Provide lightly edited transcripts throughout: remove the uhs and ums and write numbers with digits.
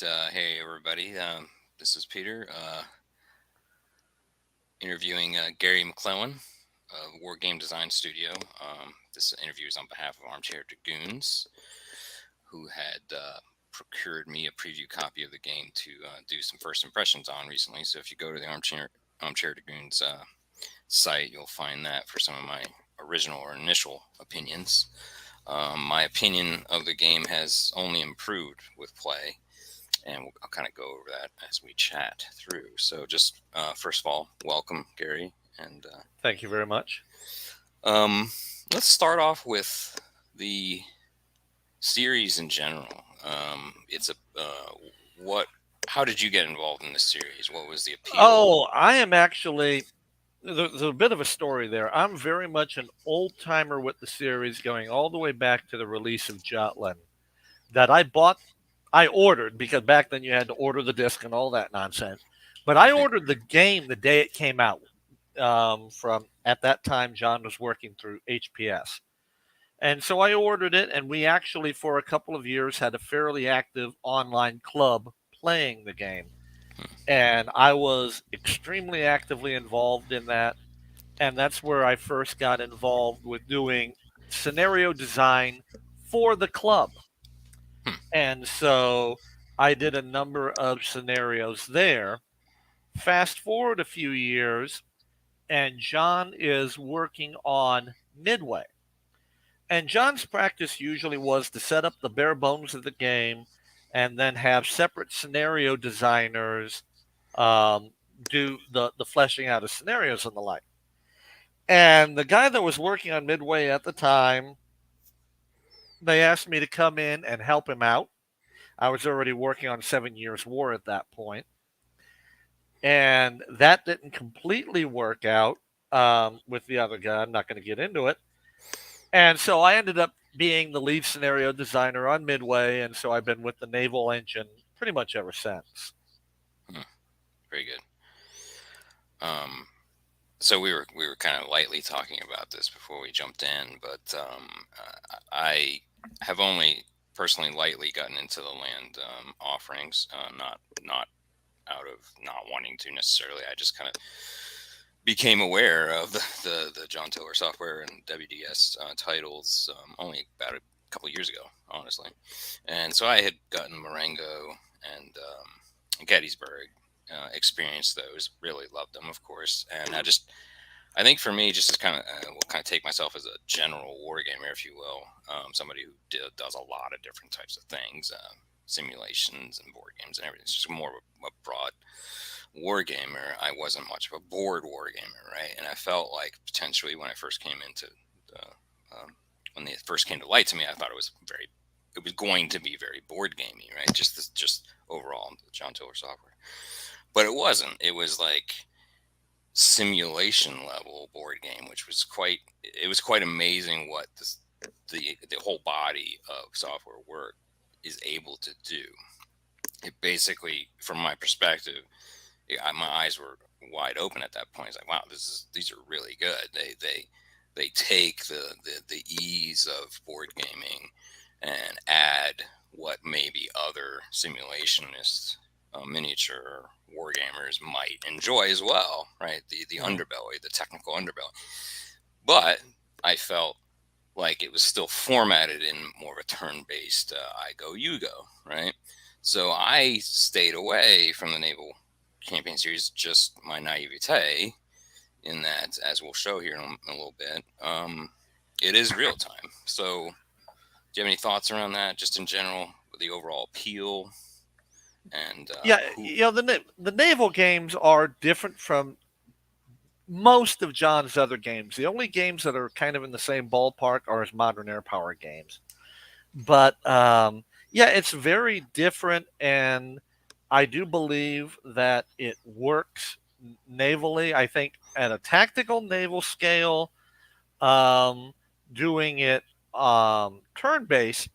Hey, everybody. This is Peter interviewing Gary McClellan of War Game Design Studio. This interview is on behalf of Armchair Dragoons, who had procured me a preview copy of the game to do some first impressions on recently. So if you go to the Armchair Dragoons site, you'll find that for some of my original or initial opinions. My opinion of the game has only improved with play, and I'll kind of go over that as we chat through. So, just first of all, welcome, Gary, and Thank you very much. um, let's start off with the series in general. It's a what? How did you get involved in this series? What was the appeal? Oh, I am actually, there's a bit of a story there. I'm very much an old timer with the series, going all the way back to the release of Jotlin that I ordered because back then you had to order the disc and all that nonsense. But I ordered the game the day it came out. From at that time, John was working through HPS. And so I ordered it, and we actually, for a couple of years, had a fairly active online club playing the game. And I was extremely actively involved in that. And that's where I first got involved with doing scenario design for the club. Hmm. And so I did a number of scenarios there. Fast forward a few years, and John is working on Midway. And John's practice usually was to set up the bare bones of the game and then have separate scenario designers um, do the fleshing out of scenarios and the like. And the guy that was working on Midway at the time, they asked me to come in and help him out. I was already working on 7 Years' War at that point, and that didn't completely work out with the other guy. I'm not going to get into it. And so I ended up being the lead scenario designer on Midway, and so I've been with the Naval Engine pretty much ever since. Hmm. Very good. Um, so we were kind of lightly talking about this before we jumped in, but I have only personally lightly gotten into the land offerings, not out of not wanting to necessarily. I just kind of became aware of the John Tiller software and WDS titles only about a couple years ago, honestly. And so I had gotten Marengo and Gettysburg, experienced those, really loved them, of course. And I think for me, just as kind of, will kind of take myself as a general wargamer, if you will, somebody who does a lot of different types of things, simulations and board games and everything. It's just more of a broad wargamer. I wasn't much of a board wargamer, right? And I felt like potentially when I first came into when they first came to light to me, I thought it was going to be very board gamey, right? Just overall the John Tiller software, but it wasn't. It was like simulation level board game, which was quite amazing what the whole body of software work is able to do. It basically, from my perspective, my eyes were wide open at that point. It's like, wow, these are really good. They take the ease of board gaming and add what maybe other simulationists, miniature wargamers might enjoy as well, right? The Mhm. underbelly, the technical underbelly. But I felt like it was still formatted in more of a turn-based I go, you go, right? So I stayed away from the naval campaign series, just my naivete, in that, as we'll show here in a little bit, it is real time. So, do you have any thoughts around that, just in general, the overall appeal and Yeah, who? the naval games are different from most of John's other games. The only games that are kind of in the same ballpark are his modern air power games. But yeah, it's very different, and I do believe that it works navally. I think at a tactical naval scale, um, doing it turn based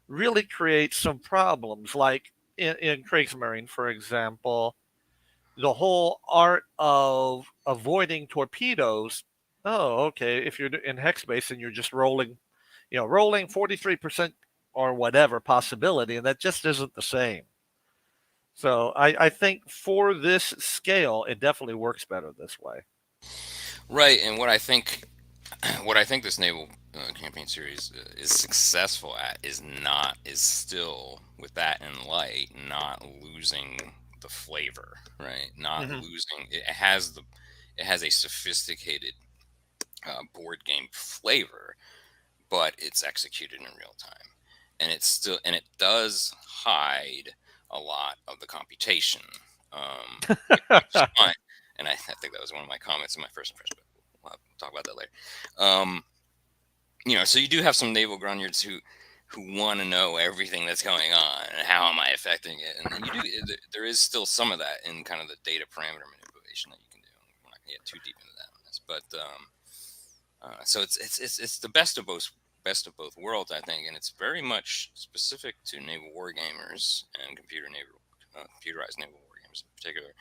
really creates some problems. Like in Kriegsmarine, for example, the whole art of avoiding torpedoes. Oh, okay. If you're in hex base and you're just rolling, rolling 43% or whatever possibility, and that just isn't the same. So I think for this scale, it definitely works better this way. Right, and what I think what I think this naval campaign series is successful at is still with that in light, not losing the flavor, right? Not Hmm. losing it has a sophisticated board game flavor, but it's executed in real time, and it does hide a lot of the computation, which is fine. And I think that was one of my comments in my first impression, but we'll talk about that later. Um, so you do have some naval Grunyards who want to know everything that's going on and how am I affecting it, and you do. There is still some of that in kind of the data parameter manipulation that you can do. We're not going to get too deep into that on this, but so it's the best of both worlds, I think, and it's very much specific to naval war gamers and computerized naval war gamers in particular.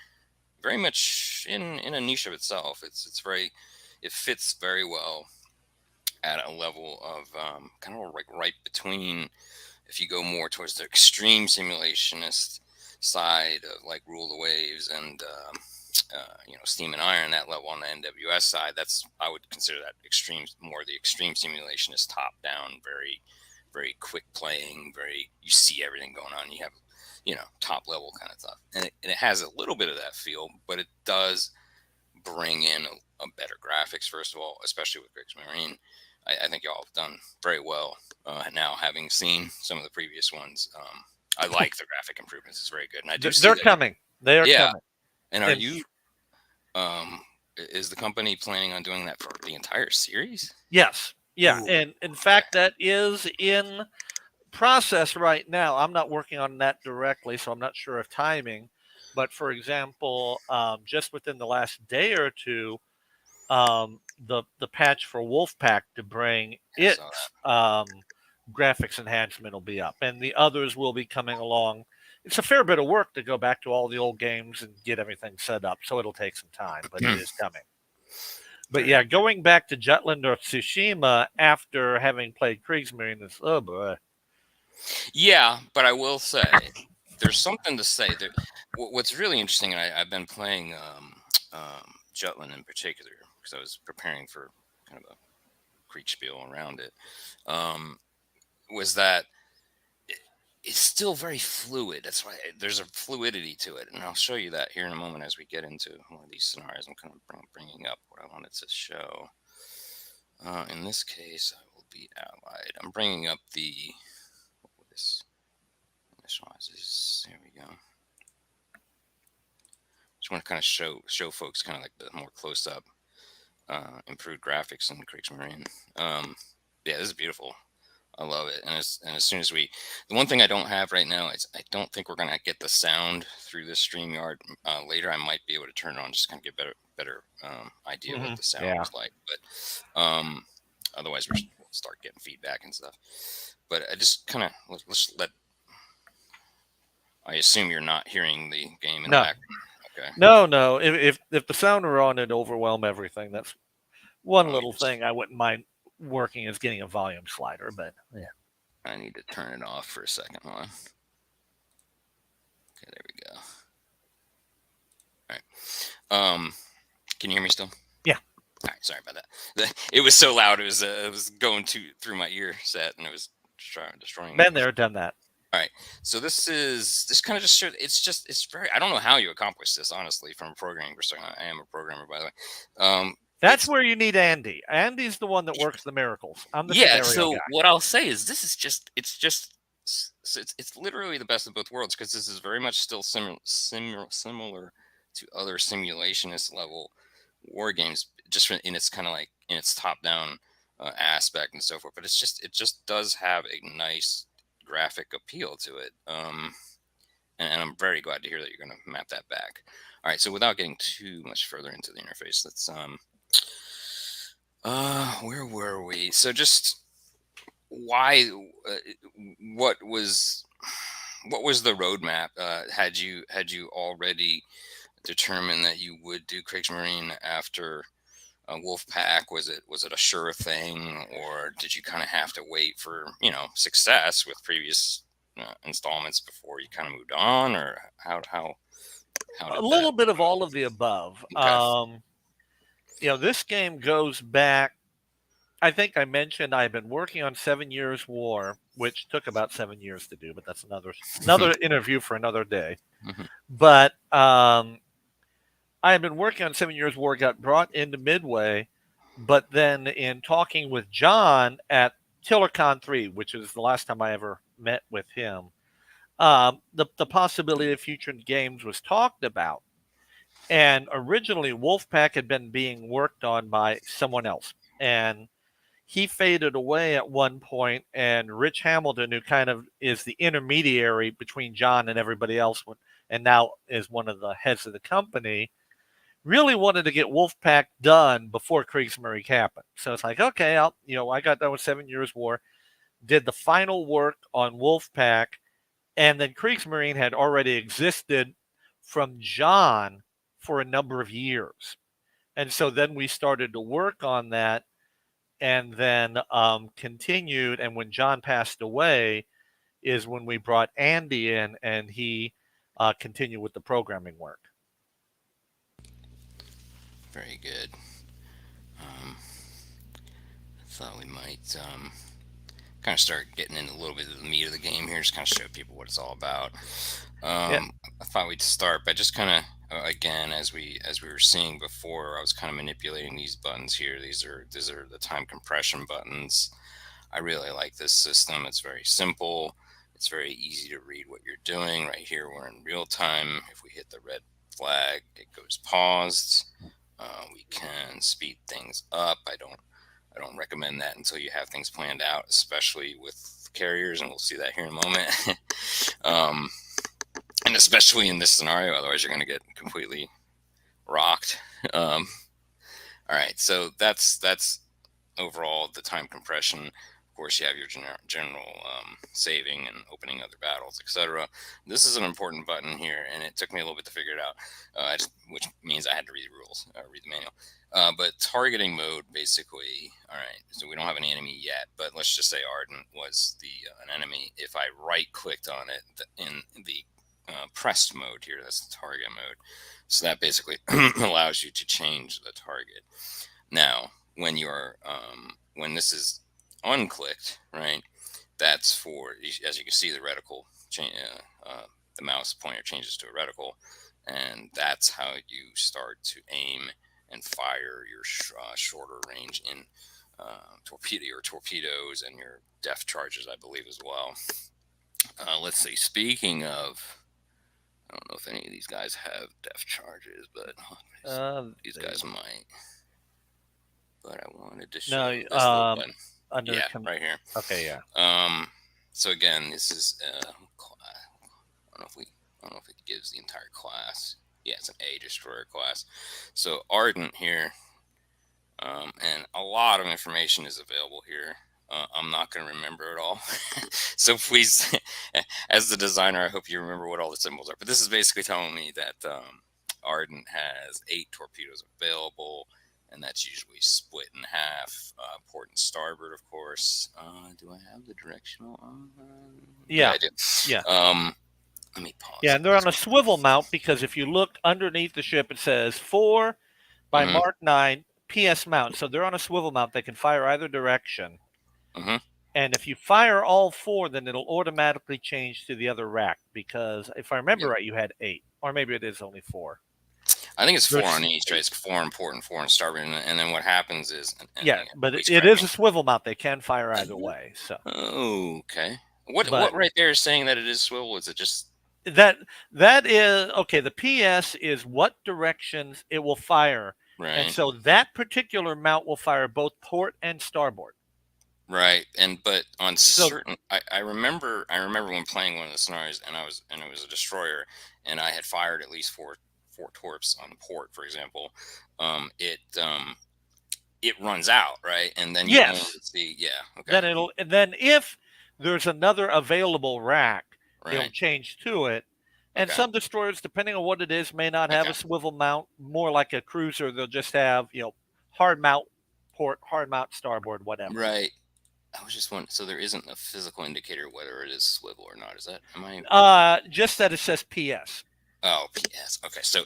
Very much in a niche of itself. It fits very well at a level of kind of like right between, if you go more towards the extreme simulationist side of like Rule the Waves and Steam and Iron, that level on the NWS side, that's, I would consider that extreme, more the extreme simulationist, top down, very very quick playing, very, you see everything going on, you have top level kind of stuff, and it has a little bit of that feel, but it does bring in a better graphics, first of all, especially with Kriegsmarine. I think y'all have done very well now, having seen some of the previous ones. I like the graphic improvements; it's very good, and I do see They're that. coming. They are Yeah, coming. and are And you? Is the company planning on doing that for the entire series? yes, yeah. Ooh, And in okay. fact, that is in process right now. I'm not working on that directly, so I'm not sure of timing. But for example, just within the last day or two, the patch for Wolfpack to bring I saw its graphics enhancement will be up, and the others will be coming along. It's a fair bit of work to go back to all the old games and get everything set up, so it'll take some time, but it that. is coming. But Very yeah, good. going back to Jutland or Tsushima after having played Kriegsmarine is, oh boy. Yeah, but I will say there's something to say there. What's really interesting, and I've been playing Jutland in particular because I was preparing for kind of a Kriegspiel around it. Um, was that it, it's still very fluid. That's why there's a fluidity to it, and I'll show you that here in a moment as we get into one of these scenarios. I'm kind of bringing up what I wanted to show. In this case, I will be allied. I'm bringing up the what was initializes. Here we go. Just want to kind of show folks kind of like the more close up, improved graphics in Kriegsmarine. Yeah, this is beautiful. I love it. And as soon as the one thing I don't have right now is I don't think we're gonna get the sound through this StreamYard. Later, I might be able to turn it on just kind of get better idea what Hmm. the sound Yeah. is like. But otherwise, we'll start getting feedback and stuff. But I just kind of let's let. I assume you're not hearing the game in the No, background. Okay. no, no. If the sound were on, it'd overwhelm everything. That's one Let me little just. thing I wouldn't mind working is getting a volume slider, but yeah. I need to turn it off for a second. Hold on. Okay, there we go. All right. Can you hear me still? Yeah. All right. Sorry about that. It was so loud. It was going through my ear set, and it was destroying me. Been there, done that. All right. So this kind of just showed. It's very. I don't know how you accomplish this, honestly, from a programming perspective. I am a programmer, by the way. That's It's where you need Andy. Andy's the one that works the miracles. I'm the Yeah, scenario so guy. what I'll say is it's literally the best of both worlds, because this is very much still similar to other simulationist level war games, just in its kind of like in its top down aspect and so forth. But it just does have a nice graphic appeal to it, and I'm very glad to hear that you're going to map that back. All right, so without getting too much further into the interface, let's where were we? So just why uh, what was what was the roadmap? Had you already determined that you would do Kriegsmarine after Wolfpack? Was it a sure thing, or did you kind of have to wait for success with previous installments before you kind of moved on, or how A did that little bit of go? all of the above. Okay. This game goes back. I think I mentioned I've been working on 7 Years' War, which took about 7 years to do, but that's another interview for another day. Mhm. But I had been working on 7 Years' War, got brought into Midway, but then in talking with John at TillerCon 3, which is the last time I ever met with him, the possibility of future games was talked about. And originally, Wolfpack had been being worked on by someone else. And he faded away at one point, and Rich Hamilton, who kind of is the intermediary between John and everybody else, and now is one of the heads of the company, really wanted to get Wolfpack done before Kriegsmarine happened. So it's like, okay, I got done with 7 Years' War, did the final work on Wolfpack, and then Kriegsmarine had already existed from John for a number of years. And so then we started to work on that, and then continued. And when John passed away, is when we brought Andy in, and he continued with the programming work. Very good. Um, I thought we might kind of start getting into a little bit of the meat of the game here, just kind of show people what it's all about. Yeah, I thought we'd start by just kind of again, as we were seeing before, I was kind of manipulating these buttons here. These are the time compression buttons. I really like this system. It's very simple. It's very easy to read what you're doing. Right here, we're in real time. If we hit the red flag, it goes paused. We can speed things up. I don't recommend that until you have things planned out, especially with carriers, and we'll see that here in a moment. um, and especially in this scenario, otherwise you're going to get completely rocked. Um, all right, so that's overall the time compression. Of course, you have your general saving and opening other battles, etc. This is an important button here, and it took me a little bit to figure it out, which means I had to read the rules, read the manual. But targeting mode, basically, all right. So we don't have an enemy yet, but let's just say Ardent was an enemy. If I right clicked on it in the pressed mode here, that's the target mode. So that basically allows you to change the target. Now, when this is unclicked, right? That's for, as you can see, the reticle the mouse pointer changes to a reticle, and that's how you start to aim and fire your shorter range in torpedoes and your depth charges, I believe, as well. Let's see. Speaking of, I don't know if any of these guys have depth charges, but these they, guys might. But I wanted to show no, this little button. under Yeah, right here. okay, yeah, So again, this is I don't know if we I don't know if it gives the entire class. Yeah, it's an A destroyer class. So Ardent here, and a lot of information is available here. I'm not going to remember it all. So please, as the designer, I hope you remember what all the symbols are. But this is basically telling me that Ardent has 8 torpedoes available, and that's usually split in half. Port and starboard, of course. Do I have the directional on? Yeah, yeah, I do. yeah, Let me pause yeah. it. And they're on a swivel mount because if you look underneath the ship, it says 4 by Mm-hmm. Mark 9 PS mount. So they're on a swivel mount. They can fire either direction. Mm-hmm. And if you fire all 4, then it'll automatically change to the other rack because if I remember Yep. right, you had 8, or maybe it is only 4. I think it's 4 There's on each, right? It's 4 on port and 4 on starboard, and then what happens is, and Yeah, but please it correct is me. a swivel mount. They can fire either way. So, Okay. What but right there is saying that it is swivel? Is it just that that is okay. The PS is what directions it will fire, and right? so that particular mount will fire both port and starboard. Right. And but on So certain, I remember when playing one of the scenarios, and it was a destroyer, and I had fired at least four torps on the port, for example. It runs out, right? And then you only yes, see, yeah, okay, then if there's another available rack, it'll right, change to it. And okay, some destroyers, depending on what it is, may not have okay, a swivel mount. More like a cruiser, they'll just have hard mount port, hard mount starboard, whatever. right. I was just wondering. So there isn't a physical indicator whether it is swivel or not. Is that? Am I? Just that it says PS. Oh, PS. Okay. So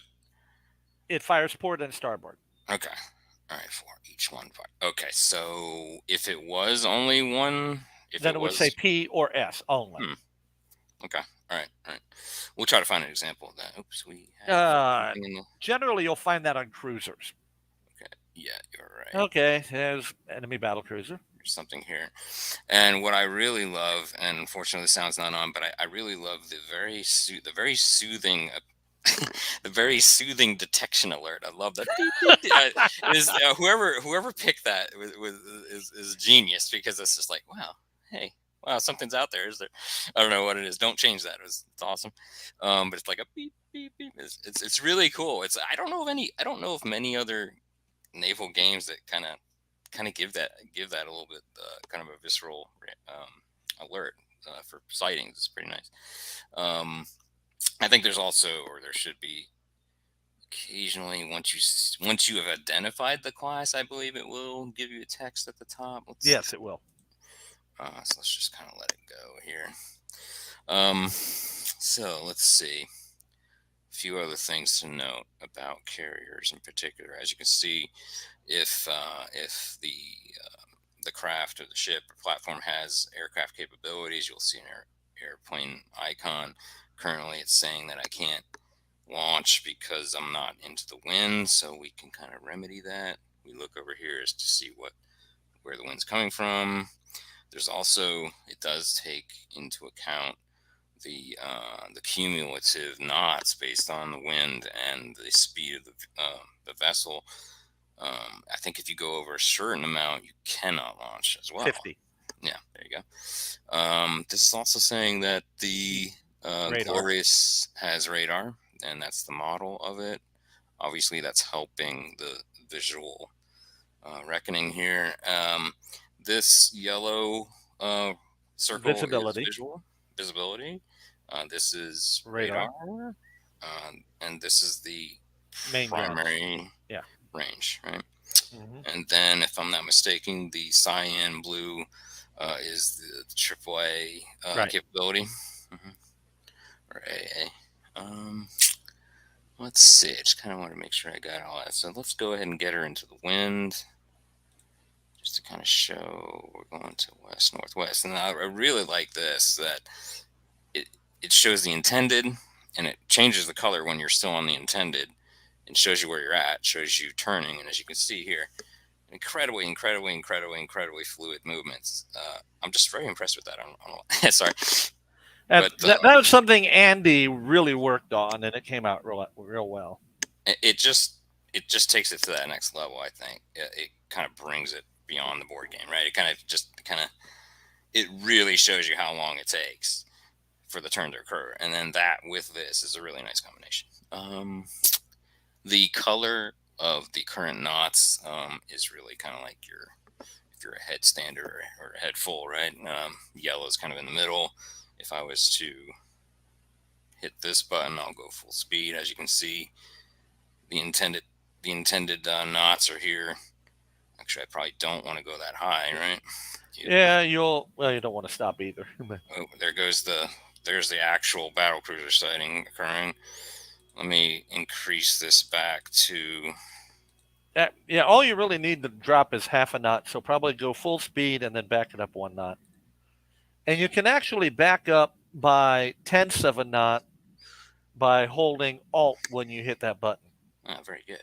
It fires port and starboard. okay. All right. For each one. Okay. So if it was only one, if Then it it would say was, P or S only. hmm. Okay. All right. All right. We'll try to find an example of that. Oops. We have Uh, something in the. Generally, you'll find that on cruisers. Okay. Yeah, you're right. Okay, there's enemy battle cruiser. There's something here. And what I really love, and unfortunately the sound's not on, but I really love the very soothing the very soothing detection alert. I love that. Beep, beep, beep. Is whoever picked that is genius, because it's just like, wow, hey, wow, something's out there. Is there? I don't know what it is. Don't change that. It's awesome. But it's like a beep beep beep. It's really cool. It's I don't know of many other naval games that kind of give that a little bit kind of a visceral alert for sightings. It's pretty nice. Um, I think there's also, or there should be, occasionally once you have identified the class, I believe it will give you a text at the top. Let's see. Yes, it will. So let's just kind of let it go here. So let's see. A few other things to note about carriers in particular. As you can see, if the craft or the ship or platform has aircraft capabilities, you'll see an airplane icon. Currently, it's saying that I can't launch because I'm not into the wind, so we can kind of remedy that. We look over here as to see where the wind's coming from. There's also, it does take into account the cumulative knots based on the wind and the speed of the vessel. I think if you go over a certain amount, you cannot launch as well. 50. Yeah, there you go. This is also saying that the Radar. Glorious has radar, and that's the model of it. Obviously, that's helping the visual reckoning here. This yellow circle is Visibility. visibility. This is Radar. radar, and this is the Main guns. primary Yeah. range, right? Hmm. And then, if I'm not mistaken, the cyan blue is the AAA Right. capability, or AA. Let's see. I just kind of want to make sure I got all that. So let's go ahead and get her into the wind, just to kind of show we're going to west northwest. And I really like this, that it shows the intended, and it changes the color when you're still on the intended, and shows you where you're at, shows you turning, and as you can see here, incredibly fluid movements. I'm just very impressed with that. Sorry, And but that was something Andy really worked on, and it came out real well. it just takes it to that next level. I think it kind of brings it beyond the board game, right? It really shows you how long it takes for the turn to occur, and then that with this is a really nice combination. The color of the current knots is really kind of like if you're a head standard or a head full, right? Yellow is kind of in the middle. If I was to hit this button, I'll go full speed. As you can see, the intended knots are here. Actually, I probably don't want to go that high, right? Yeah, you don't want to stop either. Oh, there's the actual battle cruiser sighting occurring. Let me increase this back to. Yeah, all you really need to drop is half a knot, so probably go full speed and then back it up 1 knot. And you can actually back up by tenths of a knot by holding Alt when you hit that button. Very good.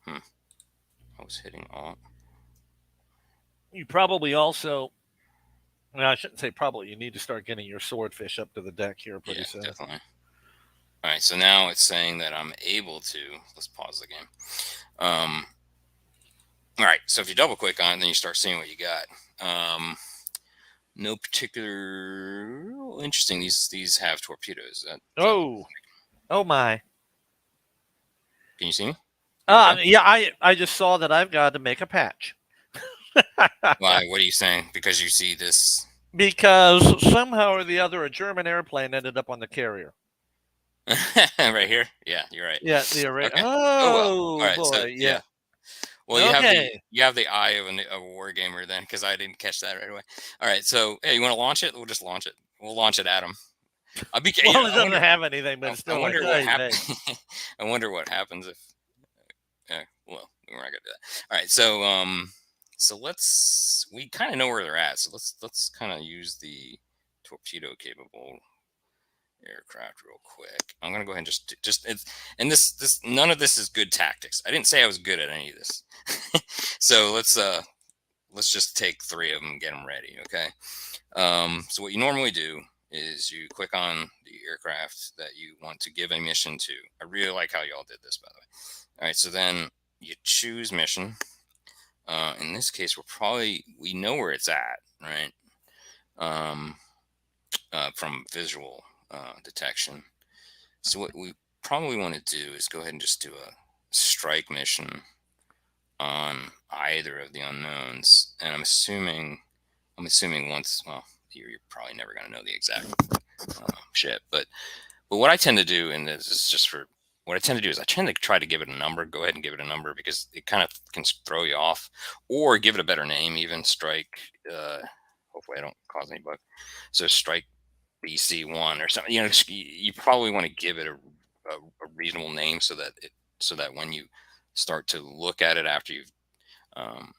I was hitting Alt. You probably also, well, I shouldn't say probably, you need to start getting your swordfish up to the deck here pretty soon. Definitely. All right, so now it's saying that I'm able to. Let's pause the game. All right, so if you double click on it, then you start seeing what you got. No particular. Interesting. These have torpedoes. Oh my! Can you see me? Okay. Yeah, I just saw that I've got to make a patch. Why? What are you saying? Because you see this? Because somehow or the other, a German airplane ended up on the carrier. Right here? Yeah, you're right. Yeah, the array. Okay. Oh, well. All right. boy, So yeah. Well, Okay. you have the eye of a war gamer then, because I didn't catch that right away. All right, so hey, you want to launch it? We'll just launch it. We'll launch it at him. You Well, know, it doesn't have anything, but it's I still like, wonder what hey, happens. hey. I wonder what happens if. Well, we're not gonna do that. All right, so we kind of know where they're at. So let's kind of use the torpedo capable aircraft real quick. I'm gonna go ahead and just it's and this none of this is good tactics. I didn't say I was good at any of this. So let's just take three of them and get them ready. Okay. So what you normally do is you click on the aircraft that you want to give a mission to. I really like how y'all did this, by the way. All right, so then you choose mission. In this case, we know where it's at, right? Um, from visual detection. So what we probably want to do is go ahead and just do a strike mission on either of the unknowns, and I'm assuming once. Well, you're probably never going to know the exact shit, but what I tend to do, and this is just for what I tend to do, is I tend to try to give it a number. Go ahead and give it a number because it kind of can throw you off, or give it a better name, even strike. Hopefully, I don't cause any bug. So strike BC1 or something. You know, you probably want to give it a reasonable name so that when you start to look at it after you've um,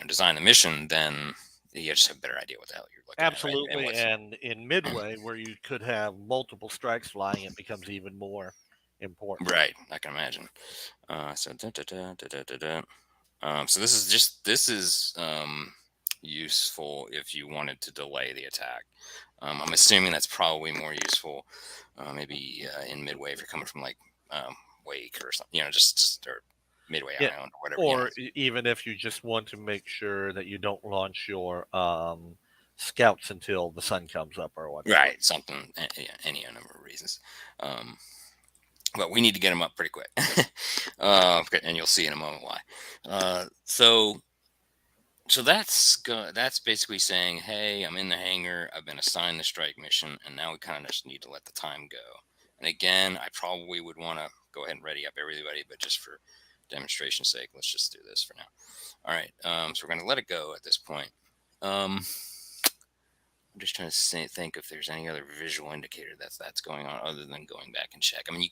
design the mission, then you just have a better idea what the hell you're looking at, right? And Absolutely. what's And in Midway, where you could have multiple strikes flying, it becomes even more important. right. I can imagine. So so this is useful if you wanted to delay the attack. I'm assuming that's probably more useful, maybe in Midway if you're coming from like Wake or something, just or Midway Yeah. Island or whatever, Or even if you just want to make sure that you don't launch your scouts until the sun comes up or whatever. right, something, yeah, any number of reasons. Um, but we need to get them up pretty quick, and you'll see in a moment why. So that's basically saying, hey, I'm in the hangar. I've been assigned the strike mission, and now we kind of just need to let the time go. And again, I probably would want to go ahead and ready up everybody, but just for demonstration's sake, let's just do this for now. All right. So we're going to let it go at this point. I'm just trying to think if there's any other visual indicator that's going on other than going back and check. I mean,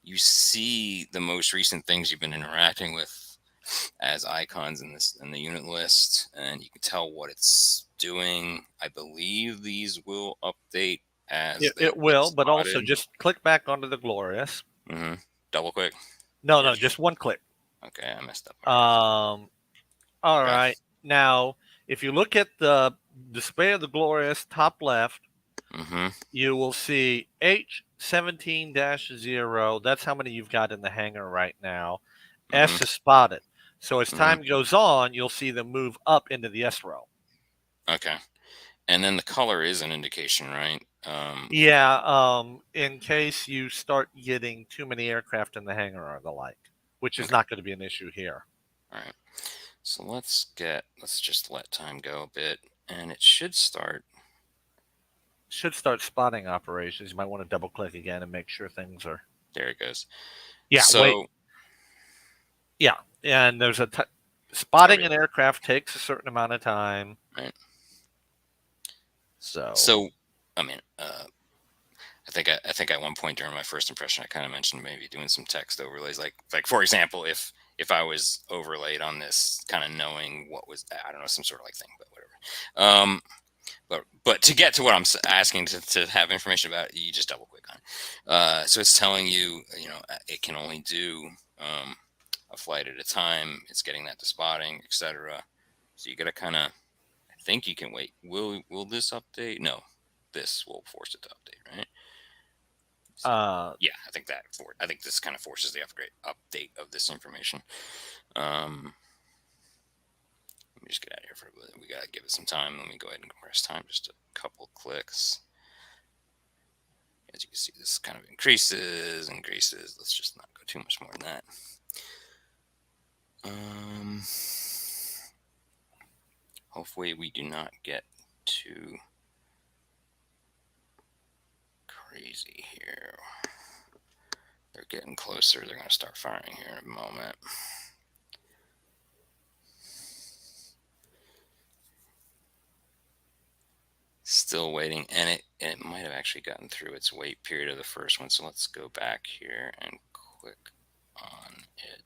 you see the most recent things you've been interacting with as icons in the unit list, and you can tell what it's doing. I believe these will update as they It get will, but also spotted. just click back onto the Glorious. hmm Double click. No, Or no, just one click. okay, I messed up already. Um, all Okay. right. Now, if you look at the display of the Glorious top left, hmm you will see H17-0. That's how many you've got in the hangar right now. hmm S is spotted. So as hmm time goes on, you'll see them move up into the S row. Okay. And then the color is an indication, right? Yeah, in case you start getting too many aircraft in the hangar or the like, which is Okay. not going to be an issue here. All right. So let's just let time go a bit, and it should start. Should start spotting operations. You might want to double click again and make sure things are. There it goes. Yeah, wait. So, Yeah, and there's oh, spotting really? an aircraft takes a certain amount of time. Right. So So, I mean, I think at one point during my first impression, I kind of mentioned maybe doing some text overlays, like for example, if I was overlaid on this, kind of knowing what was, I don't know, some sort of like thing, but whatever. But to get to what I'm asking to have information about, you just double click on it. So it's telling you, it can only do a flight at a time. It's getting that to spotting, etc. So you got to kind of, I think you can wait. Will this update? No, this will force it to update, right? So uh, yeah, I think this kind of forces the update of this information. Let me just get out of here for a bit. We gotta give it some time. Let me go ahead and compress time just a couple clicks. As you can see, this kind of increases. Let's just not go too much more than that. Um, Hopefully we do not get too crazy here. They're getting closer. They're going to start firing here in a moment. Still waiting, and it might have actually gotten through its wait period of the first one. So let's go back here and click on it.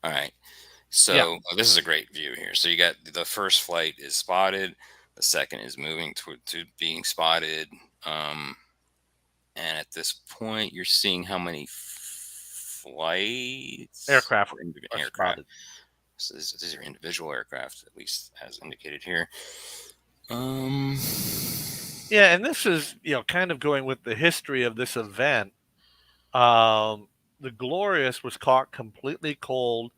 All right. Yeah, So this is a great view here. So you got the first flight is spotted, the second is moving to being spotted, and at this point you're seeing how many flights aircraft or are aircraft. spotted. So these are individual aircraft, at least as indicated here. Um, Yeah, and this is, kind of going with the history of this event. Um, the Glorious was caught completely cold.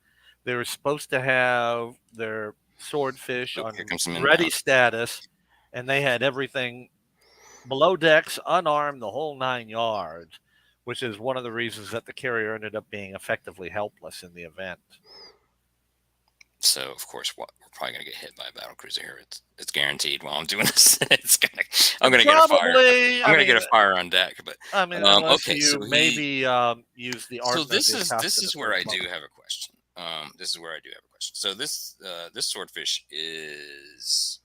They were supposed to have their swordfish oh, here on comes some ready inbound. status, and they had everything below decks, unarmed, the whole 9 yards, which is one of the reasons that the carrier ended up being effectively helpless in the event. So of course, we're probably gonna get hit by a battle cruiser here. It's guaranteed. While I'm doing this, I'm gonna get a fire. Probably, I'm gonna get a fire on deck. But unless okay, you so maybe use the so art of this the is Acosta this to is throw where I do smoke. have a question. This is where I do have a question. So this swordfish is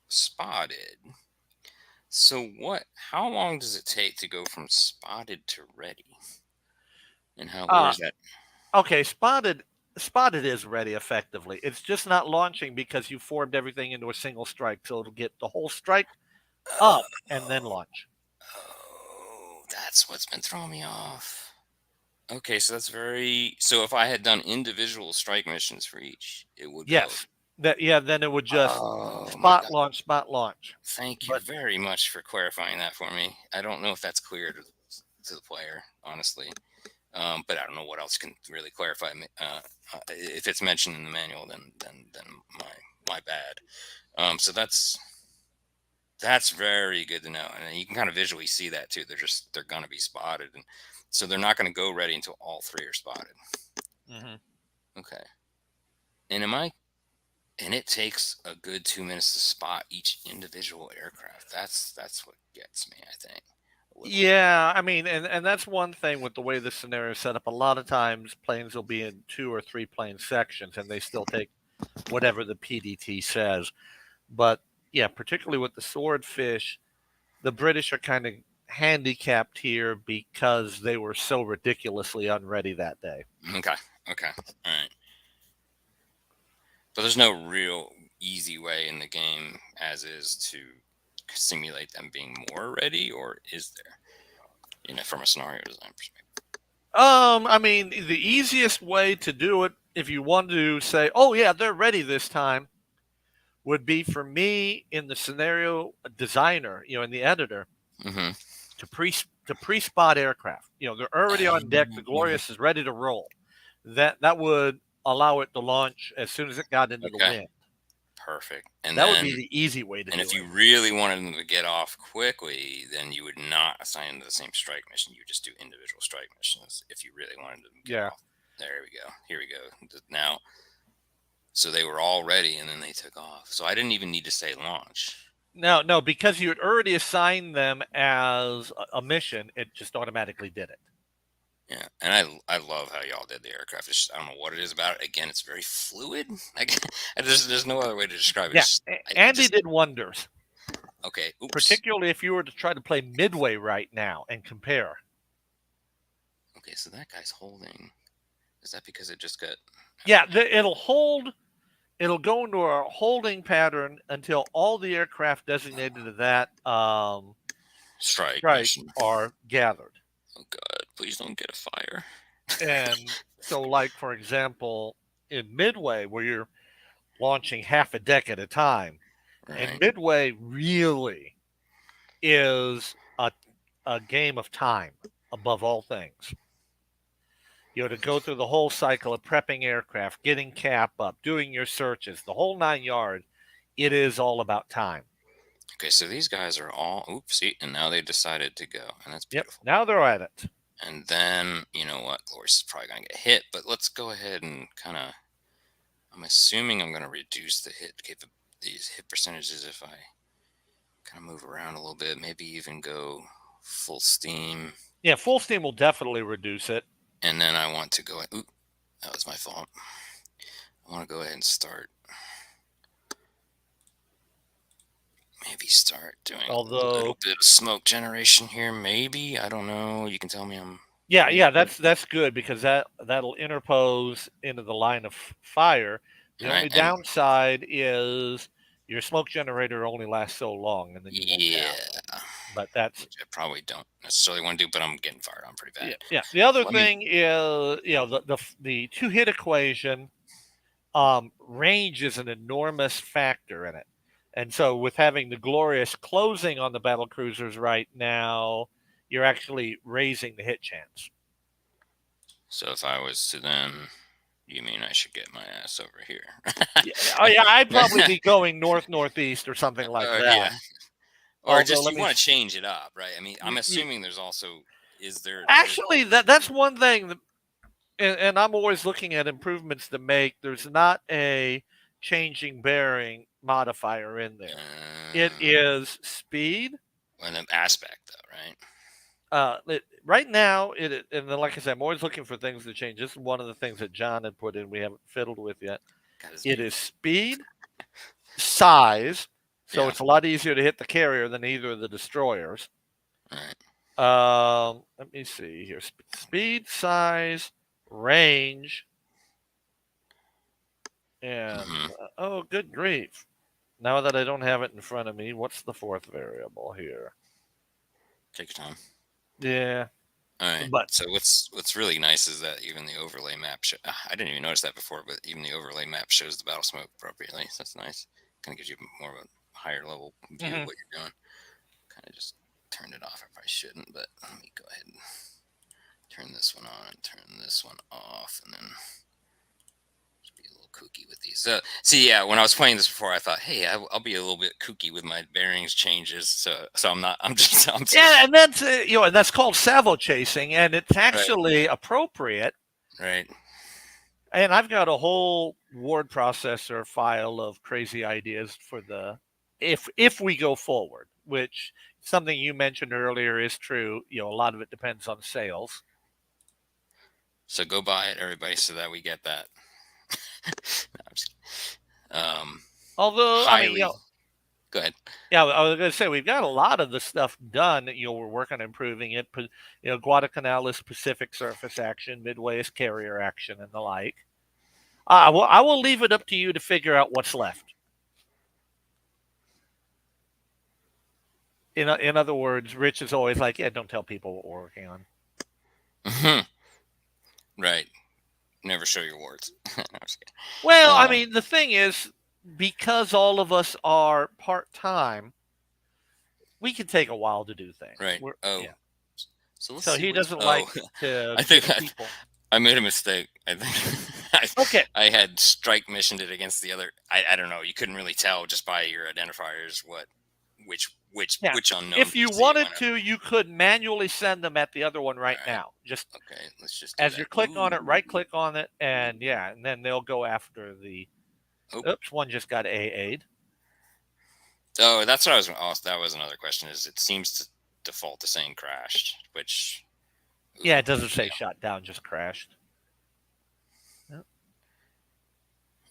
spotted. So what? How long does it take to go from spotted to ready? And Uh, where's that? okay, spotted is ready effectively. It's just not launching because you formed everything into a single strike, so it'll get the whole strike up and then Oh, launch. oh, that's what's been throwing me off. Okay, so that's very. So if I had done individual strike missions for each, it would go. Yes. Then it would just Oh my God. spot launch. Thank you But very much for clarifying that for me. I don't know if that's clear to the player, honestly. But I don't know what else can really clarify. If it's mentioned in the manual, then my bad. So that's very good to know, and you can kind of visually see that too. They're gonna be spotted, and so they're not gonna go ready until all three are spotted. mhm. Okay. And am I? And it takes a good 2 minutes to spot each individual aircraft. That's what gets me, I think, a little bit. Yeah, I mean, and that's one thing with the way this scenario is set up. A lot of times planes will be in 2 or 3 plane sections and they still take whatever the PDT says. But yeah, particularly with the swordfish, the British are kind of handicapped here because they were so ridiculously unready that day. Okay. Okay. All right. But there's no real easy way in the game as is to simulate them being more ready, or is there? From a scenario design perspective. I mean, the easiest way to do it, if you want to say, "Oh yeah, they're ready this time," would be for me in the scenario designer, in the editor, Mm-hmm. to pre spot aircraft. They're already on deck. The Oh, Glorious is ready to roll. That would allow it to launch as soon as it got into the okay. wind. Perfect. And That would then, be the easy way to and do if it. you really wanted them to get off quickly, then you would not assign them to the same strike mission. You would just do individual strike missions if you really wanted them to get Yeah. off. There we go. Here we go. Now, so they were all ready and then they took off. So I didn't even need to say launch. No, because you had already assigned them as a mission, it just automatically did it. Yeah, and I love how y'all did the aircraft. It's just, I don't know what it is about it. Again, it's very fluid. There's no other way to describe it. Yeah, It's just, Andy did wonders, okay. Oops. particularly if you were to try to play Midway right now and compare. Okay, so that guy's holding. Is that because it just got Yeah, it'll hold. It'll go into a holding pattern until all the aircraft designated to that strike strike mission? are gathered. Oh God, please don't get a fire. And so, like for example, in Midway, where you're launching half a deck at a time, and Right. Midway really is a game of time above all things. To go through the whole cycle of prepping aircraft, getting cap up, doing your searches, the whole 9 yards, it is all about time. Okay, so these guys are all oopsie, and now they decided to go, and that's Yep. beautiful. Now they're at it. And then you know what, Glorious is probably gonna get hit, but let's go ahead and kind of. I'm assuming I'm gonna reduce these hit percentages if I kind of move around a little bit, maybe even go full steam. Yeah, full steam will definitely reduce it. And then I want to go. Oop, that was my fault. I want to go ahead and start. maybe start doing a little Although, bit of smoke generation here. Maybe, I don't know. You can tell me I'm yeah, crazy. yeah, that's good because that'll interpose into the line of fire. The All right, only and downside is your smoke generator only lasts so long, and then you won't have yeah, one. But that's which I probably don't necessarily want to do, but I'm getting fired on pretty yeah, bad. yeah. The other Let me. thing is, the two hit equation. Range is an enormous factor in it. And so, with having the glorious closing on the battle cruisers right now, you're actually raising the hit chance. So if I was to then, you mean I should get my ass over here? Yeah, oh yeah, I'd probably be going north northeast or something like that. Yeah. Or Although, just let you me want to change it up, right? I mean, I'm y- assuming there's also there's actually that's one thing, and I'm always looking at improvements to make. There's not a changing bearing modifier in there. It uh, is speed. an aspect though, right? Right now, and then, like I said, I'm always looking for things to change. This is one of the things that John had put in. We haven't fiddled with yet. Got his It new is speed, size, so yeah, it's a lot easier to hit the carrier than either of the destroyers. right. Let me see here: speed, size, range, and Hmm. oh, good grief! Now that I don't have it in front of me, what's the fourth variable here? Take your time. Yeah, All right. but So what's really nice is that even the overlay map. I didn't even notice that before, but even the overlay map shows the battle smoke appropriately. So that's nice. Kind of gives you more of a higher level view of mhm. what you're doing. Kind of just turned it off. I probably shouldn't, but let me go ahead and turn this one on and turn this one off, and then just be a little kooky with these. So see, yeah, when I was playing this before, I thought, hey, I'll be a little bit kooky with my bearings changes. So I'm not. I'm just. Yeah, and that's and that's called salvo chasing, and it's Right. actually appropriate. Right. And I've got a whole word processor file of crazy ideas for the if we go forward, which something you mentioned earlier is true. A lot of it depends on sales. So go buy it, everybody, so that we get that. No, I'm just um, Although, I mean, highly. Go ahead. yeah, I was going to say we've got a lot of the stuff done. We're working on improving it. Guadalcanal is Pacific surface action, Midway is carrier action, and the like. I will leave it up to you to figure out what's left. In other words, Rich is always like, yeah, don't tell people what we're working on. Right. Never show your warts. No, I'm just kidding. Well, I mean, the thing is, because all of us are part time, we can take a while to do things. Right. Oh, Yeah. so let's So see he what's. doesn't Oh, like to I give think people. I made a mistake. I think Okay. I had strike missioned it against the other. I don't know. You couldn't really tell just by your identifiers Yeah. which unknown If you PC it wanted went over. to, you could manually send them at the other one right All right. now. Just Okay. Let's just do as you that. click on it, Ooh. right click on it, and yeah, and then they'll go after the. Oh. Oops, one just got AA'd. Oh, that's what I was. Oh, that was another question. Is it seems to default to saying crashed, which. Yeah, Ooh. it doesn't say Yeah. shot down, just crashed. Yep.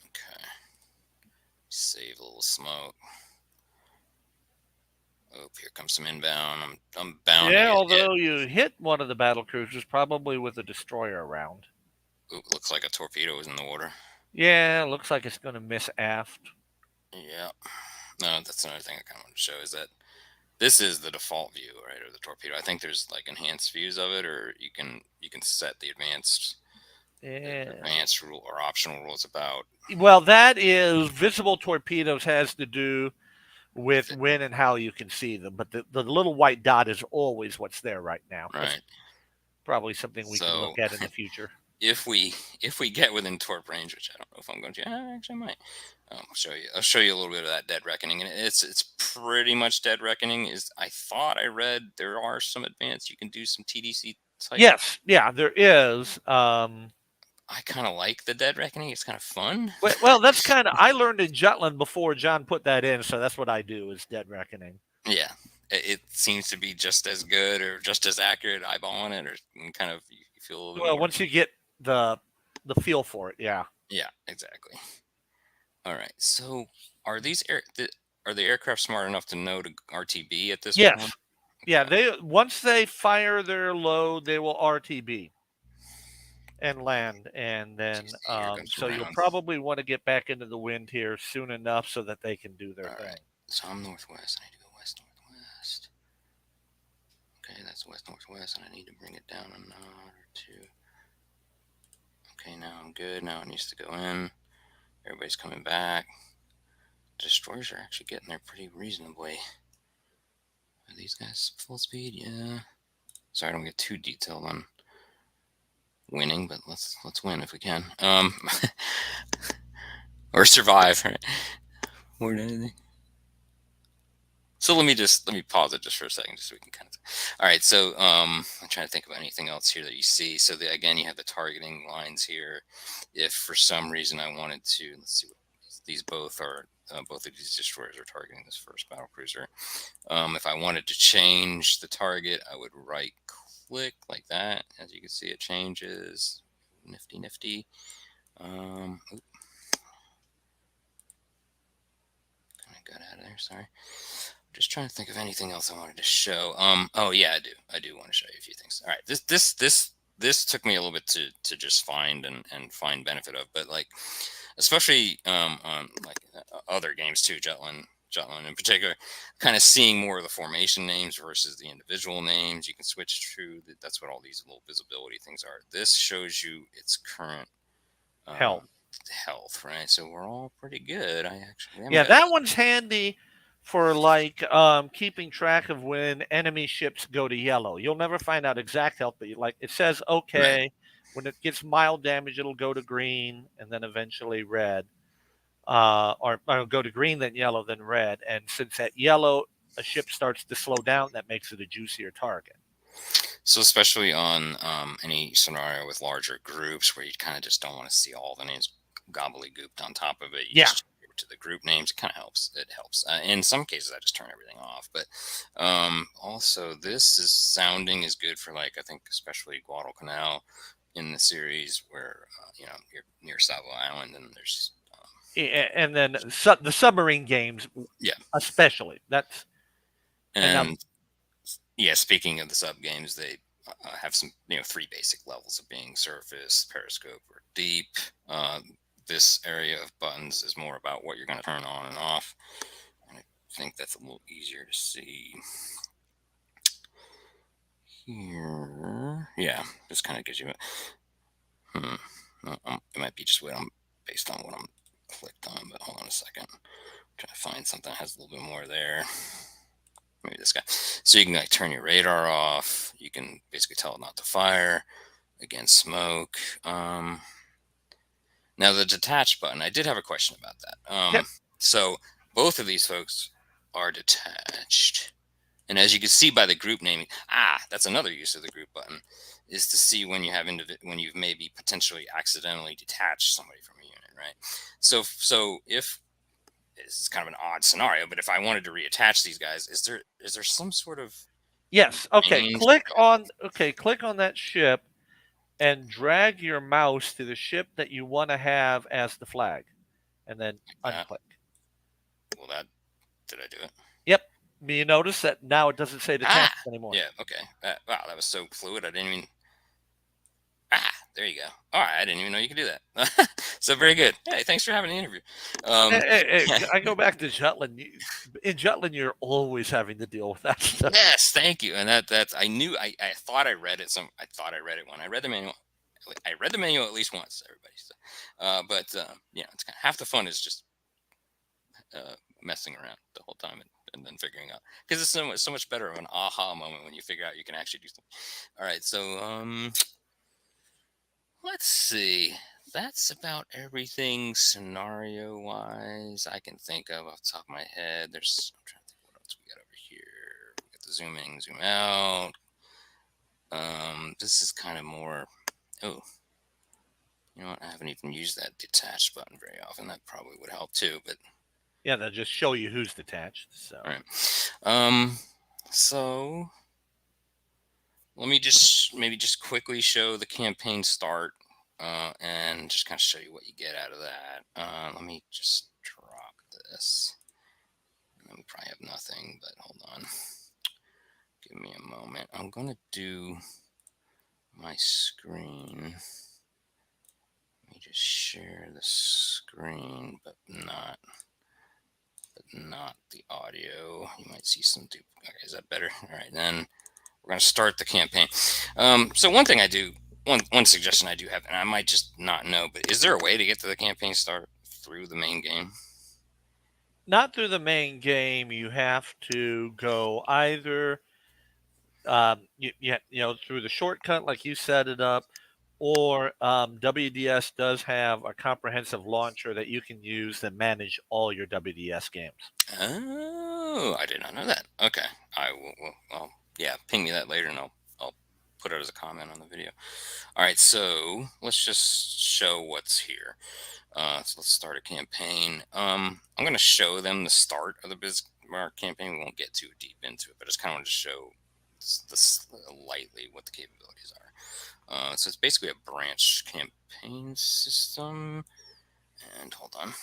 Okay. Save a little smoke. Oh, here comes some inbound. I'm bound to Yeah, get hit. although you hit one of the battle cruisers, probably with a destroyer round. Ooh, looks like a torpedo is in the water. Yeah, looks like it's going to miss aft. Yeah. No, that's another thing I kind of want to show is that this is the default view, right, of the torpedo. I think there's like enhanced views of it, or you can set the Yeah. advanced rule or optional rules about. Well, that is visible torpedoes has to do with Fit, when and how you can see them, but the little white dot is always what's there right now. That's right. probably something we can So look at in the future. if we get within torp range, which I don't know if I'm going to, actually I might. I'll show you a little bit of that dead reckoning, and it's pretty much dead reckoning. Is I thought I read there are some advanced you can do some TDC type. Yes, yeah, there is. I kind of like the dead reckoning. It's kind of fun. Well, that's kind of I learned in Jutland before John put that in, so that's what I do is dead reckoning. Yeah, it seems to be just as good or just as accurate eyeballing it, or kind of you feel a little bit Well, more. once you get the feel for it, yeah. Yeah, exactly. All right. So are these air? are the aircraft smart enough to know to RTB at this point? Yes. Yeah, Okay. they once they fire their load, they will RTB and land, and then Geez, here comes so you'll around. probably want to get back into the wind here soon enough so that they can do their All right. thing. So I'm northwest. I need to go west northwest. Okay, that's west northwest, and I need to bring it down a knot or two. Okay, now I'm good. Now it needs to go in. Everybody's coming back. Destroyers are actually getting there pretty reasonably. Are these guys full speed? Yeah. Sorry, I don't get too detailed on winning, but let's win if we can. Or survive, right? More than anything. So let me pause it just for a second, just so we can kind of. All right, so I'm trying to think of anything else here that you see. So again, you have the targeting lines here. If for some reason I wanted to, let's see what these both are. Both of these destroyers are targeting this first battle cruiser. If I wanted to change the target, I would right click like that. As you can see, it changes. Nifty, nifty. Oop, kind of got out of there. Sorry. Just trying to think of anything else I wanted to show. Oh yeah, I do. I do want to show you a few things. All right. This took me a little bit to just find and find benefit of, but like especially on like other games too, Jutland in particular, kind of seeing more of the formation names versus the individual names. You can switch through. That's what all these little visibility things are. This shows you its current Health. um, health, right? So we're all pretty good. We haven't Yeah, got. that one's handy for like keeping track of when enemy ships go to yellow. You'll never find out exact health, but like it says Right. okay. When it gets mild damage, it'll go to green and then eventually red. Or go to green, then yellow, then red. And since at yellow a ship starts to slow down, that makes it a juicier target. So especially on any scenario with larger groups where you kind of just don't want to see all the names gobbledygooked on top of it, you Yeah. just change it to the group names. It kind of helps. It helps. In some cases, I just turn everything off. But also, this is sounding is good for like I think especially Guadalcanal in the series where you're near Savo Island and there's And then the submarine games, yeah. especially. That's and now And yeah, speaking of the sub games, they have some, three basic levels of being surface, periscope, or deep. This area of buttons is more about what you're going to turn on and off. And I think that's a little easier to see here. Yeah, this kind of gives you a. No, it might be just what I'm based on what I'm clicked on, but hold on a second. I'm trying to find something that has a little bit more there. Maybe this guy. So you can like turn your radar off. You can basically tell it not to fire against smoke. Now the detach button, I did have a question about that. yep. So both of these folks are detached, and as you can see by the group naming, that's another use of the group button, is to see when you have when you've maybe potentially accidentally detached somebody from a unit, right? So if it's kind of an odd scenario, but if I wanted to reattach these guys, is there some sort of Yes. Okay. range? Click on that ship and drag your mouse to the ship that you want to have as the flag, and then That. unclick. Well, that did I do it? Yep. You notice that now it doesn't say detached anymore. Yeah. Okay. Wow, that was so fluid. I didn't even. There you go. All right, I didn't even know you could do that. So very good. Hey, thanks for having the interview. I go back to Jutland. In Jutland, you're always having to deal with that stuff. Yes, thank you. And that's I knew I thought I read it. I thought I read it when I read the manual. I read the manual at least once. Everybody. So, but it's kind of half the fun is just messing around the whole time and then figuring out because it's so much better of an aha moment when you figure out you can actually do something. All right, so let's see. That's about everything scenario wise I can think of off the top of my head. I'm trying to think what else we got over here. We got the zoom in, zoom out. This is kind of more. Oh, you know what? I haven't even used that detached button very often. That probably would help too. But Yeah, they'll just show you who's detached. So. all right. So let me maybe just quickly show the campaign start and just kind of show you what you get out of that. Let me just drop this. probably have nothing, but hold on. Give me a moment. I'm going to do my screen. Let me just share the screen, but not the audio. You might see some Okay, is that better? All right, then we're going to start the campaign. So one thing I do, one suggestion I do have, and I might just not know, but is there a way to get to the campaign start through the main game? Not through the main game. You have to go either through the shortcut like you set it up, or WDS does have a comprehensive launcher that you can use that manage all your WDS games. Oh, I did not know that. Okay, I will. Yeah, ping me that later, and I'll put it as a comment on the video. All right, so let's just show what's here. So let's start a campaign. I'm going to show them the start of the Bismarck campaign. We won't get too deep into it, but I just kind of want to show this lightly what the capabilities are. So it's basically a branch campaign system. And hold on.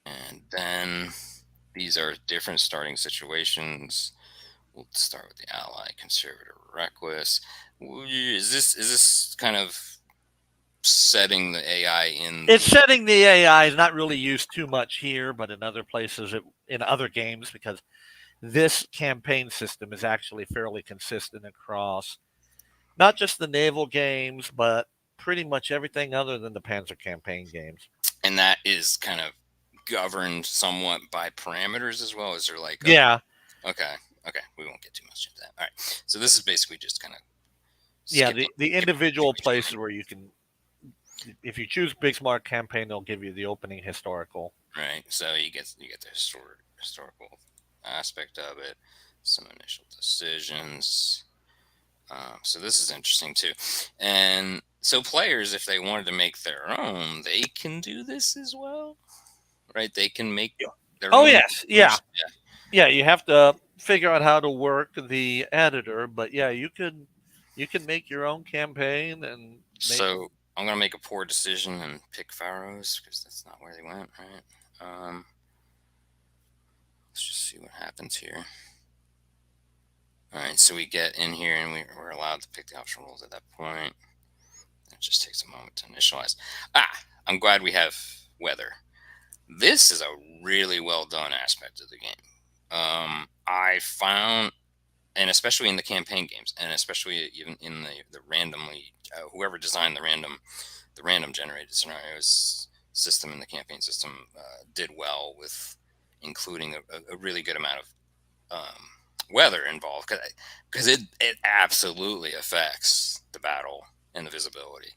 And then these are different starting situations. We'll start with the ally, conservative, reckless. Is this kind of setting the AI in It's the setting the AI is not really used too much here, but in other places, in other games, because this campaign system is actually fairly consistent across not just the naval games, but pretty much everything other than the Panzer campaign games. and that is kind of governed somewhat by parameters as well? Is there like Yeah, okay, okay, we won't get too much into that. All right, so this is basically just kind of yeah. skipping The skipping individual places situation, where you can, if you choose Big Smart campaign, they'll give you the opening historical. right? So you get the historical aspect of it, some initial decisions. So this is interesting too. And so players, if they wanted to make their own, they can do this as well, right? They can make their Oh own yes, yeah, information. yeah. You have to figure out how to work the editor, but yeah, you can make your own campaign and make. So I'm gonna make a poor decision and pick Pharaohs because that's not where they went, right? Let's just see what happens here. All right, so we get in here and we're allowed to pick the optional roles at that point. It just takes a moment to initialize. I'm glad we have weather. This is a really well done aspect of the game. I found, and especially in the campaign games, and especially even in the randomly, whoever designed the random generated scenarios system in the campaign system did well with including a really good amount of weather involved because it absolutely affects the battle and the visibility.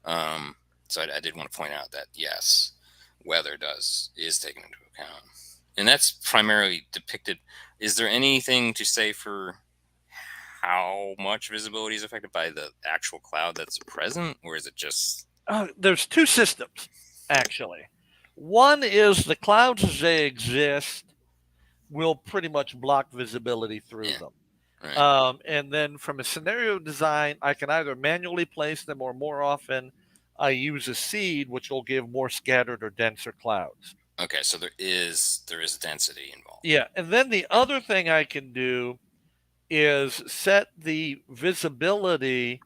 Um, so I did want to point out that yes, weather is taken into account, and that's primarily depicted. Is there anything to say for how much visibility is affected by the actual cloud that's present, or is it just There's two systems actually. One is the clouds as they exist will pretty much block visibility through yeah, them. right? And then from a scenario design, I can either manually place them or more often I use a seed, which will give more scattered or denser clouds. Okay, so there is density involved. Yeah. And then the other thing I can do is set the visibility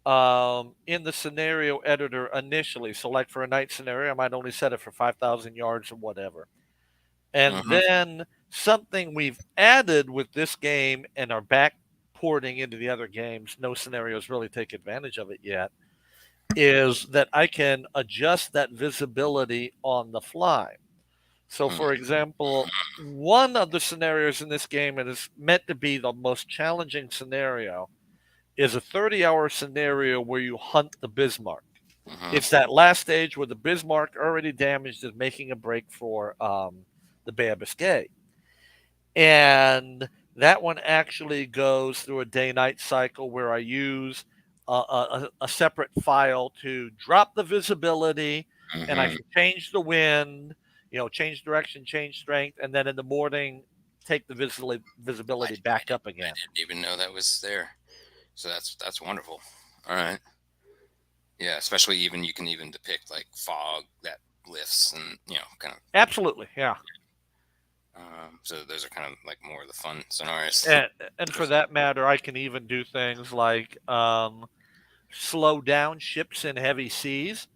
in the scenario editor initially. So, like for a night scenario, I might only set it for 5,000 yards or whatever. And Mm-hmm. then something we've added with this game and are back porting into the other games, no scenarios really take advantage of it yet, is that I can adjust that visibility on the fly. So, for example, one of the scenarios in this game, and is meant to be the most challenging scenario, is a 30-hour scenario where you hunt the Bismarck. Mm-hmm. It's that last stage where the Bismarck, already damaged, is making a break for the Bay of Biscay. And that one actually goes through a day night cycle where I use a separate file to drop the visibility, and I Mm-hmm. can change the wind, change direction, change strength, and then in the morning take the visibility back up I again. didn't even know that was there. So that's wonderful. All right. Yeah, especially even you can even depict like fog that lifts and kind of. Absolutely, yeah. So those are kind of like more of the fun scenarios. And, and for that matter, I can even do things like slow down ships in heavy seas.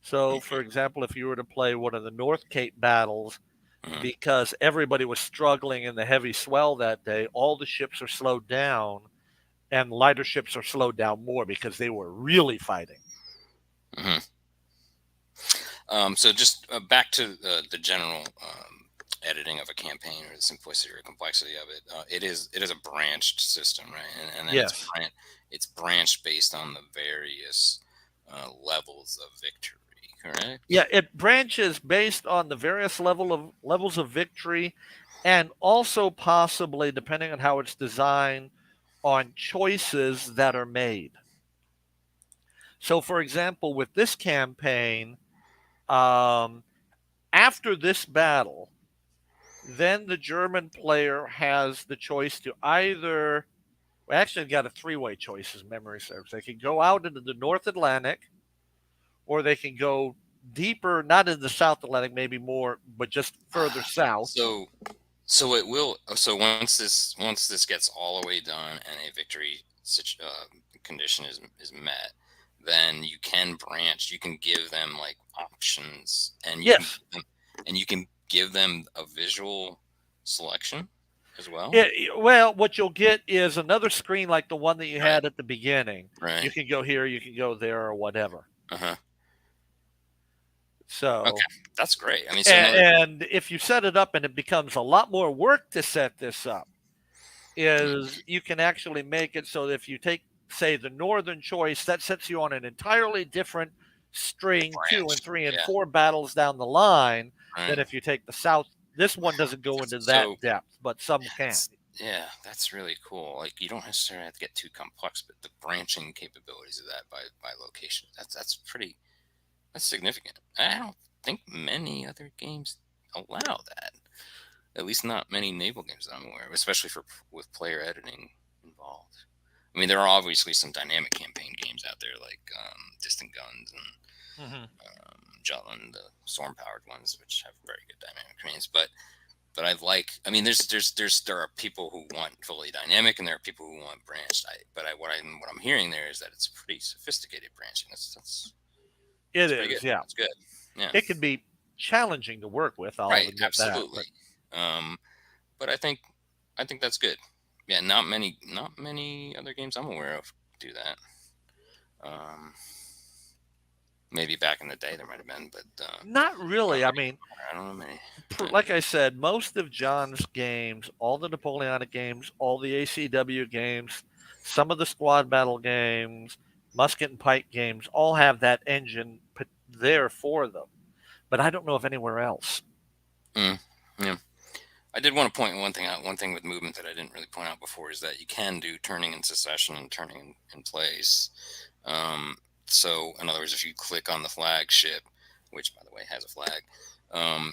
So, for example, if you were to play one of the North Cape battles, Mhm. because everybody was struggling in the heavy swell that day, all the ships are slowed down, and lighter ships are slowed down more because they were really fighting. Mhm. So just back to the general editing of a campaign, or the simplicity or complexity of it. It is a branched system, right? And then Yes. it's branched based on the various levels of victory. Yeah, Correct. it branches based on the various levels of victory, and also possibly, depending on how it's designed, on choices that are made. So, for example, with this campaign, um, after this battle, then the German player has the choice to either, well, actually, got a three-way choice, as memory serves. They can go out into the North Atlantic, or they can go deeper, not in the South Atlantic, maybe more, but just further south. So so it will. So once this gets all the way done and a victory condition is met, then you can branch. You can give them like options, and Yes. you can give them a visual selection as well. Well, what you'll get is another screen like the one that you Right. had at the beginning. You Right. can go here, you can go there, or whatever. Uh-huh. Okay. So, That's great. I mean, so another. and if you set it up and it becomes a lot more work to set this up, is you can actually make it so that if you take, say, the northern choice, that sets you on an entirely different string, two and Branch. three and Yeah. four battles down the line, Right. than if you take the south. This one doesn't go into So that depth, but some can. yeah, that's really cool. Like you don't necessarily have to get too complex, but the branching capabilities of that by location, that's pretty that's significant. I don't think many other games allow that. At least not many naval games that I'm aware of, especially for with player editing involved. I mean, there are obviously some dynamic campaign games out there like Distant Guns and Hmm. Jutland, the storm powered ones, which have very good dynamic campaigns. But I mean, there are people who want fully dynamic, and there are people who want branched. What I'm hearing there is that it's pretty sophisticated branching. It That's pretty good. is, yeah. That's good. Yeah. It can be challenging to work with. I'll Right. admit that, Absolutely. but Um, but I think that's good. Yeah. Not many other games I'm aware of do that. Um, maybe back in the day there might have been, but not really. I mean, I don't know many. Right. like I said, most of John's games, all the Napoleonic games, all the ACW games, some of the squad battle games, musket and pike games, all have that engine put there for them. But I don't know if anywhere else. Mm, yeah. I did want to point one thing out. One thing with movement that I didn't really point out before is that you can do turning in succession and turning in place. Um, so, in other words, if you click on the flagship, which by the way has a flag,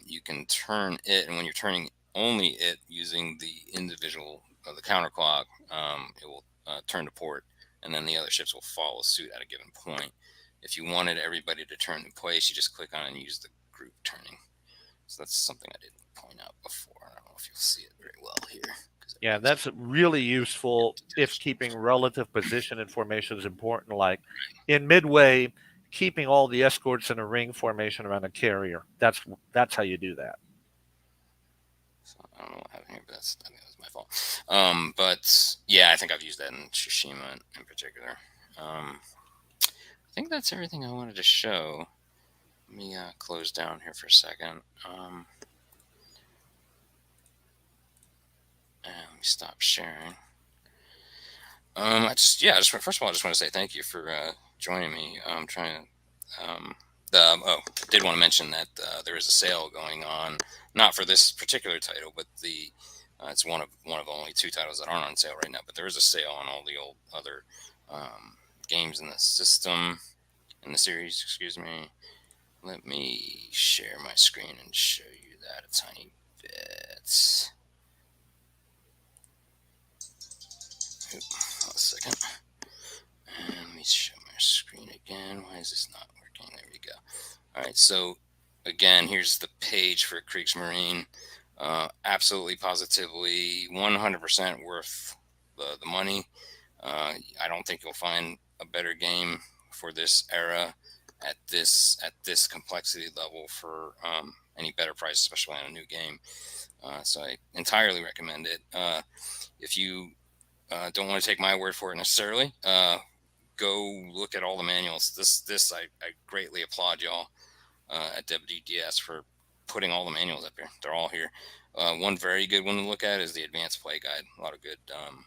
you can turn it, and when you're turning only it using the individual the counterclock, it will turn to port, and then the other ships will follow suit at a given point. If you wanted everybody to turn in place, you just click on it and use the group turning. So that's something I didn't point out before. I don't know if you'll see it very well here because Yeah, everything's that's really useful if detached. keeping relative position information is important. Like in Midway, keeping all the escorts in a ring formation around a carrier. That's how you do that. So I don't know what happened here, but I think that was my fault. But yeah, I think I've used that in Tsushima in particular. I think that's everything I wanted to show. Let me close down here for a second. And let me stop sharing. First of all, I just want to say thank you for joining me. I'm trying to, did want to mention that there is a sale going on, not for this particular title, but it's one of only two titles that aren't on sale right now. But there is a sale on all the old other games in the system in the series. Excuse me. Let me share my screen and show you that a tiny bit. Oop, hold a second. And let me show my screen again. Why is this not working? There we go. All right. So again, here's the page for Kriegsmarine. Absolutely, positively, 100% worth the money. I don't think you'll find a better game for this era at this complexity level for any better price, especially on a new game. So I entirely recommend it. If you don't want to take my word for it necessarily, go look at all the manuals. I greatly applaud y'all at WDS for putting all the manuals up here. They're all here. One very good one to look at is the advanced play guide. A lot of good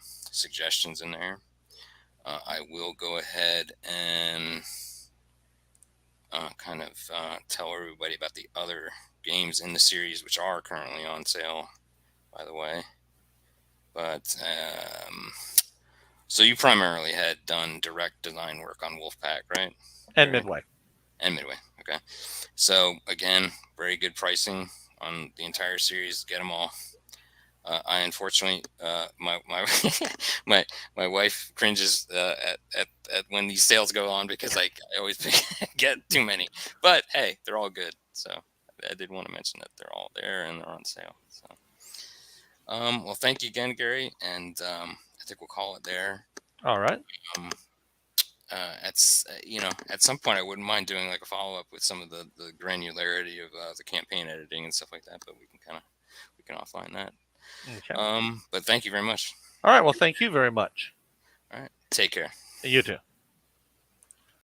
suggestions in there. I will go ahead and kind of tell everybody about the other games in the series, which are currently on sale, by the way. But so you primarily had done direct design work on Wolfpack, right? And Gary? Midway. And Midway. Okay. So again, very good pricing on the entire series. Get them all. I unfortunately, my my wife cringes at when these sales go on because I always get too many. But hey, they're all good. So I did want to mention that they're all there and they're on sale. So well, thank you again, Gary, and I think we'll call it there. All right. Um, at some point I wouldn't mind doing like a follow up with some of the granularity of the campaign editing and stuff like that, but we can offline that. Okay. But thank you very much. All right. Well, thank you very much. All right. Take care. You too.